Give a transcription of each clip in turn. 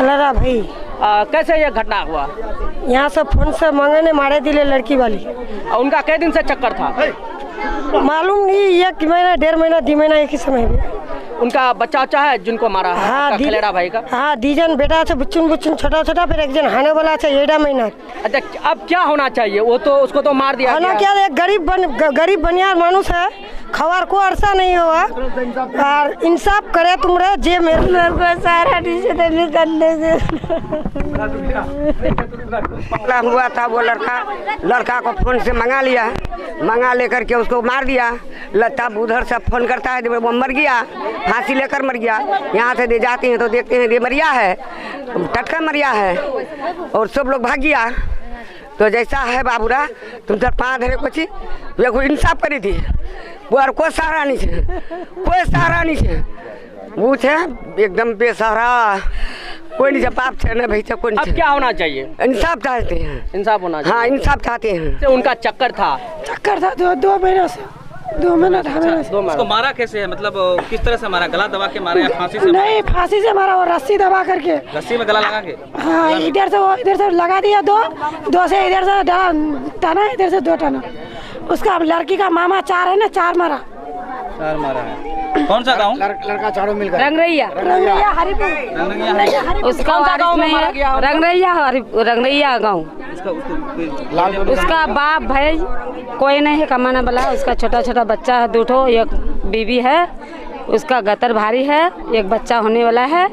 ALARA भाई। कैसे ये घटना हुआ? यहाँ से फोन से मंगने मारे दिले लड़की वाली। उनका कई दिन से चक्कर था? मालूम नहीं, 1 महीना 1.5 महीना 2 महीना एक ही समय में। उनका बच्चा है जिनको मारा है? हाँ, खलेड़ा भाई का। हाँ, 2 जन बेटा से बुच्चुन छोटा छोटा, फिर 1 जन हाने वाला है 1.5 महीना। अच्छा, अब क्या होना चाहिए? वो तो उसको तो मार दिया होना क्या, एक गरीब बनियार मानुस है, खबर को अरसा नहीं हुआ और इंसाफ करे तुमरे जे मेरे को सारा हुआ था। वो लड़का को फोन से मंगा लेकर के उसको मार दिया। तब उधर से फोन करता है, वो मर गया, फांसी लेकर मर गया। यहाँ से दे जाते हैं तो देखते हैं ये मरिया है, टटका मरिया है और सब लोग भाग गया। तो जैसा है बाबूरा, तुम सर 5 धरे कुछ इंसाफ करी थी, वो और कोई सहारा नहीं है, वो थे एकदम बेसहारा, कोई नहीं, पाप छे न भाई, कोई नहीं। अब क्या होना चाहिए? इंसाफ चाहते हैं, इंसाफ होना चाहिए। हाँ, इंसाफ चाहते हैं। उनका चक्कर था 2 महीना से, 2 महीना था। उसको मारा कैसे है? मतलब किस तरह से मारा? गला दबा के मारा या फांसी से? नहीं, फांसी से मारा, और रस्सी दबा करके। रस्सी में गला लगा के? हाँ, इधर से लगा दिया, दो से इधर से टाना, इधर से 2 टाना। उसका लड़की का मामा 4 है ना, 4 मारा है। कौन सा गाँव? लड़का चारों मिलकर रंगरैया हरिपुर। उसका गाँव में मारा गया? रंगरैया गाँव। उसका बाप भाई कोई नहीं है कमाने वाला, उसका छोटा छोटा बच्चा है, 2 ठो, एक बीबी है, उसका गतर भारी है, एक बच्चा होने वाला है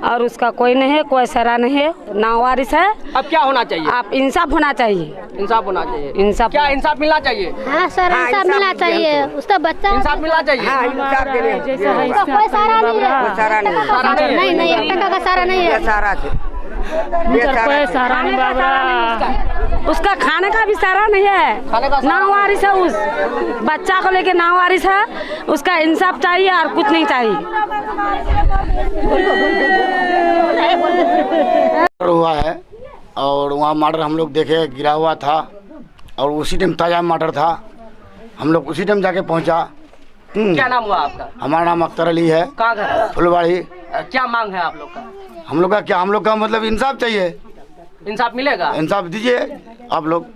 और उसका कोई नहीं है, कोई सरा नहीं है, नावारिस है। अब क्या होना चाहिए? आप इंसाफ होना चाहिए, इंसाफ होना चाहिए। इंसाफ क्या इंसाफ मिलना चाहिए? हाँ सर, इंसाफ मिलना चाहिए। उसका बच्चा इंसाफ मिलना चाहिए। हाँ, इंसाफ के लिए उसका कोई सहारा नहीं है। सारा नहीं, नहीं, 1 टका का सहारा नहीं है। सारा सहारा नहीं बाबरा, उसका खाने का भी सहारा नहीं है, नावारिस है, उस बच्चा को लेके नावारिस है। उसका इंसाफ चाहिए और कुछ नहीं चाहिए। हुआ है और वहाँ मर्डर हम लोग देखे, गिरा हुआ था और उसी टाइम ताज़ा मर्डर था। हम लोग उसी टाइम जाके पहुँचा। क्या नाम हुआ आपका? हमारा नाम अख्तर अली है। कहाँ घर है? फुलवाड़ी। क्या मांग है आप लोग का? हम लोग का मतलब इंसाफ चाहिए। इंसाफ मिलेगा? इंसाफ दीजिए आप लोग।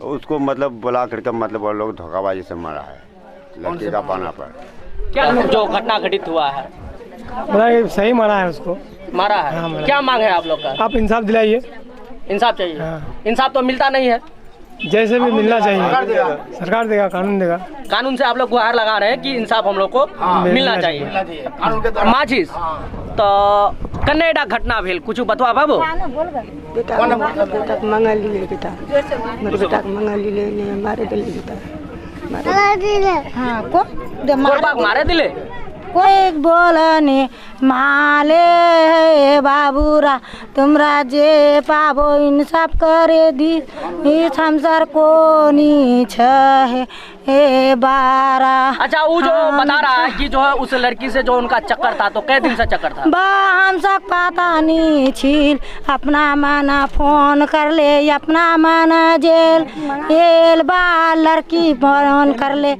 उसको मतलब बुला करके मतलब वो लोग धोखाबाजी से मारा है लड़की का पाना पर। क्या जो घटना घटित हुआ है? सही मारा है, उसको मारा है। हाँ, क्या मांग है आप लोग का? आप इंसाफ दिलाइए। इंसाफ चाहिए। हाँ। इंसाफ तो मिलता नहीं है। जैसे भी मिलना चाहिए, सरकार देगा, कानून देगा। कानून से आप लोग गुहार लगा रहे हैं कि इंसाफ हम लोग को मिलना चाहिए। माझिस तो कन्नेडा घटना भेल, कुछ बतवा बाबू। बेटा मंगा लिए, बेटा मंगा लिए, मारे दिले मारे दिले। कोई बोलने माले बाबूरा, तुमरा जे पाबो इंसाफ करे दी, संसार को नीच है बारा। अच्छा, वो जो बता रहा है कि जो है उस लड़की से जो उनका चक्कर था, तो कै दिन से चक्कर था? हम सब पता नहीं छील, अपना माना फोन कर ले, अपना माना जेल बा, लड़की फोन कर ले।